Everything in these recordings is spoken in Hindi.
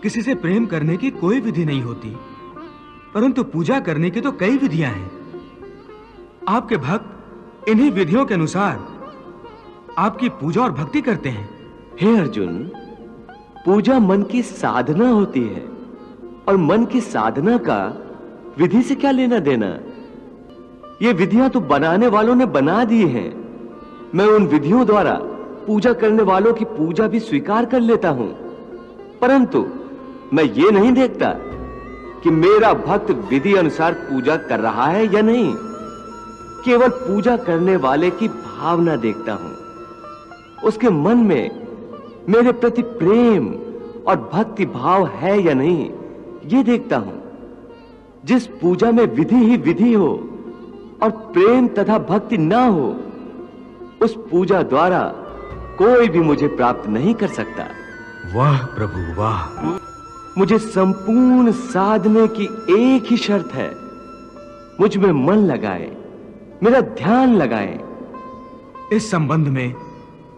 किसी से प्रेम करने की कोई विधि नहीं होती, परंतु पूजा करने की तो कई विधियां हैं। आपके भक्त इन्हीं विधियों के अनुसार आपकी पूजा और भक्ति करते हैं। हे अर्जुन, पूजा मन की साधना होती है और मन की साधना का विधि से क्या लेना देना। ये विधियां तो बनाने वालों ने बना दी हैं। मैं उन विधियों द्वारा पूजा करने वालों की पूजा भी स्वीकार कर लेता हूं, परंतु मैं ये नहीं देखता कि मेरा भक्त विधि अनुसार पूजा कर रहा है या नहीं। केवल पूजा करने वाले की भावना देखता हूं, उसके मन में मेरे प्रति प्रेम और भक्ति भाव है या नहीं, ये देखता हूं। जिस पूजा में विधि ही विधि हो और प्रेम तथा भक्ति ना हो, उस पूजा द्वारा कोई भी मुझे प्राप्त नहीं कर सकता। वाह प्रभु वाह। मुझे संपूर्ण साधने की एक ही शर्त है, मुझ में मन लगाए, मेरा ध्यान लगाए। इस संबंध में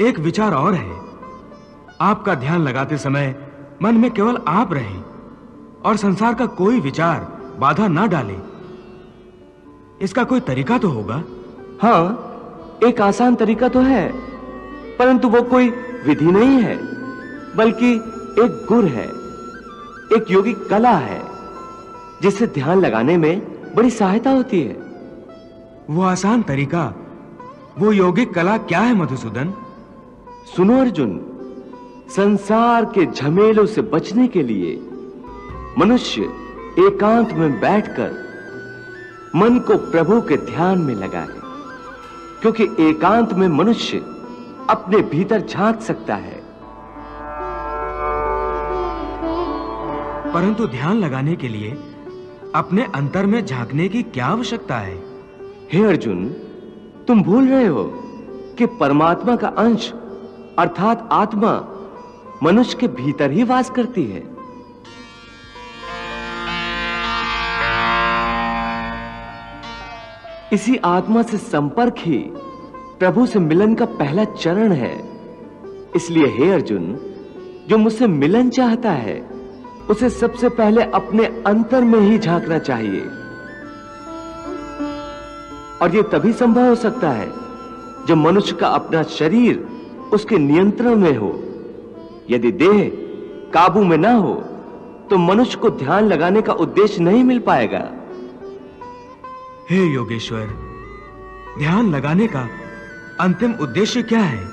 एक विचार और है। आपका ध्यान लगाते समय मन में केवल आप रहें और संसार का कोई विचार बाधा ना डाले। इसका कोई तरीका तो होगा? हाँ, एक आसान तरीका तो है, परंतु वो कोई विधि नहीं है, बल्कि एक गुर है, एक योगिक कला है, जिससे ध्यान लगाने में बड़ी सहायता होती है। वो आसान तरीका, वो योगिक कला क्या है मधुसूदन? सुनो अर्जुन, संसार के झमेलों से बचने के लिए मनुष्य एकांत में बैठकर मन को प्रभु के ध्यान में लगाए, क्योंकि एकांत में मनुष्य अपने भीतर झांक सकता है। परंतु ध्यान लगाने के लिए अपने अंतर में झांकने की क्या आवश्यकता है? हे अर्जुन, तुम भूल रहे हो कि परमात्मा का अंश अर्थात आत्मा मनुष्य के भीतर ही वास करती है। इसी आत्मा से संपर्क ही प्रभु से मिलन का पहला चरण है। इसलिए हे अर्जुन, जो मुझसे मिलन चाहता है, उसे सबसे पहले अपने अंतर में ही झांकना चाहिए। और यह तभी संभव हो सकता है जब मनुष्य का अपना शरीर उसके नियंत्रण में हो। यदि देह काबू में ना हो, तो मनुष्य को ध्यान लगाने का उद्देश्य नहीं मिल पाएगा। हे योगेश्वर, ध्यान लगाने का अंतिम उद्देश्य क्या है?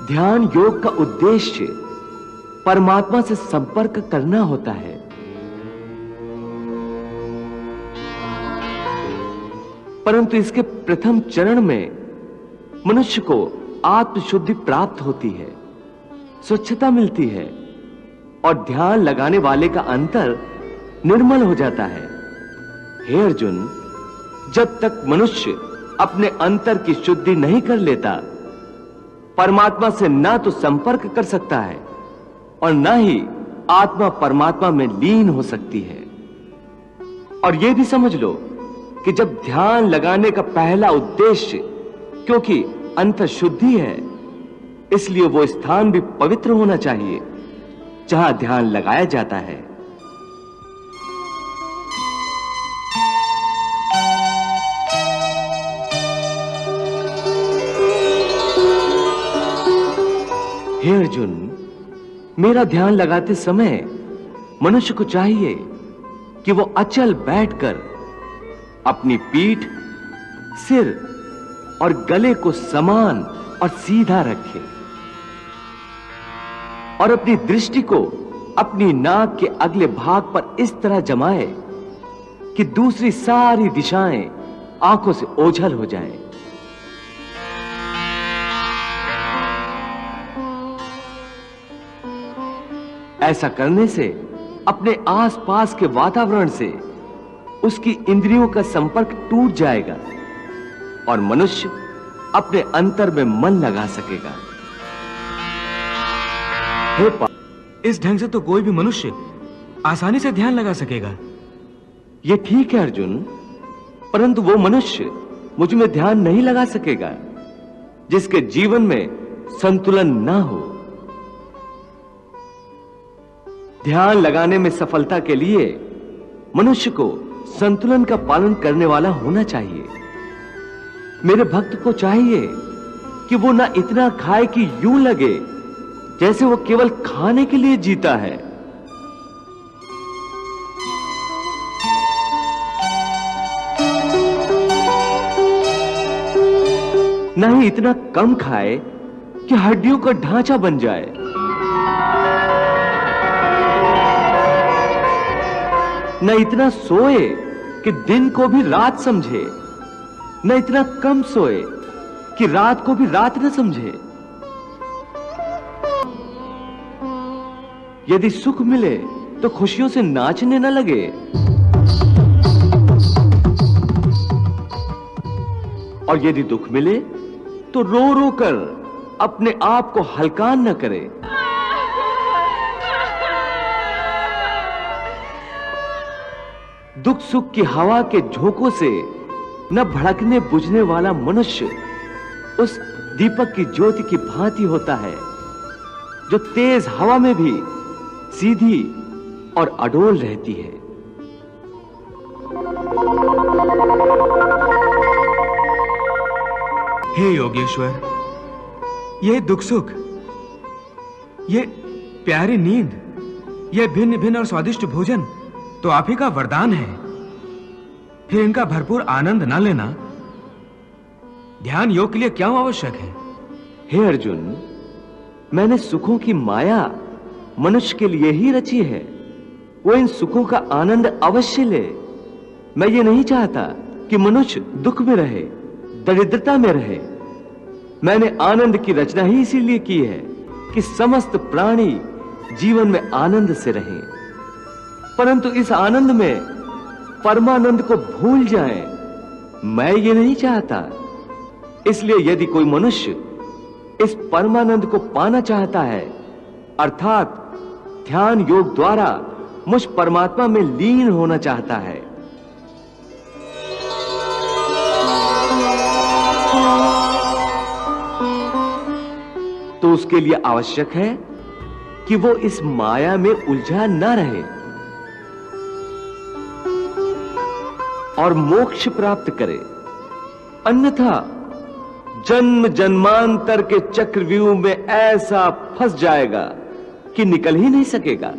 ध्यान योग का उद्देश्य परमात्मा से संपर्क करना होता है। परंतु इसके प्रथम चरण में मनुष्य को आत्मशुद्धि प्राप्त होती है, स्वच्छता मिलती है और ध्यान लगाने वाले का अंतर निर्मल हो जाता है। हे अर्जुन, जब तक मनुष्य अपने अंतर की शुद्धि नहीं कर लेता, परमात्मा से ना तो संपर्क कर सकता है और ना ही आत्मा परमात्मा में लीन हो सकती है। और यह भी समझ लो कि जब ध्यान लगाने का पहला उद्देश्य, क्योंकि अंतर शुद्धि है, इसलिए वो स्थान भी पवित्र होना चाहिए जहां ध्यान लगाया जाता है। हे अर्जुन, मेरा ध्यान लगाते समय मनुष्य को चाहिए कि वो अचल बैठकर अपनी पीठ, सिर और गले को समान और सीधा रखे और अपनी दृष्टि को अपनी नाक के अगले भाग पर इस तरह जमाए कि दूसरी सारी दिशाएं आंखों से ओझल हो जाएं। ऐसा करने से अपने आसपास के वातावरण से उसकी इंद्रियों का संपर्क टूट जाएगा और मनुष्य अपने अंतर में मन लगा सकेगा। इस ढंग से तो कोई भी मनुष्य आसानी से ध्यान लगा सकेगा। यह ठीक है अर्जुन, परंतु वो मनुष्य मुझ में ध्यान नहीं लगा सकेगा जिसके जीवन में संतुलन ना हो। ध्यान लगाने में सफलता के लिए मनुष्य को संतुलन का पालन करने वाला होना चाहिए। मेरे भक्त को चाहिए कि वो ना इतना खाए कि यूं लगे जैसे वो केवल खाने के लिए जीता है, ना ही इतना कम खाए कि हड्डियों का ढांचा बन जाए। न इतना सोए कि दिन को भी रात समझे, न इतना कम सोए कि रात को भी रात न समझे। यदि सुख मिले तो खुशियों से नाचने न लगे, और यदि दुख मिले तो रो रो कर अपने आप को हलकान न करे। दुख सुख की हवा के झोंकों से न भड़कने बुझने वाला मनुष्य उस दीपक की ज्योति की भांति होता है जो तेज हवा में भी सीधी और अडोल रहती है। हे योगेश्वर, ये दुख सुख, ये प्यारी नींद, ये भिन्न भिन्न और स्वादिष्ट भोजन तो आप ही का वरदान है। फिर इनका भरपूर आनंद ना लेना ध्यान योग के लिए क्यों आवश्यक है? हे अर्जुन, मैंने सुखों की माया मनुष्य के लिए ही रची है। वो इन सुखों का आनंद अवश्य ले। मैं ये नहीं चाहता कि मनुष्य दुख में रहे, दरिद्रता में रहे। मैंने आनंद की रचना ही इसीलिए की है कि समस्त प्राणी जीवन में आनंद से रहें, परंतु इस आनंद में परमानंद को भूल जाएं। मैं ये नहीं चाहता। इसलिए यदि कोई मनुष्य इस परमानंद को पाना चाहता है, अर्थात ध्यान योग द्वारा मुझ परमात्मा में लीन होना चाहता है, तो उसके लिए आवश्यक है कि वो इस माया में उलझा न रहे और मोक्ष प्राप्त करे। अन्यथा जन्म जन्मांतर के चक्रव्यूह में ऐसा फंस जाएगा कि निकल ही नहीं सकेगा।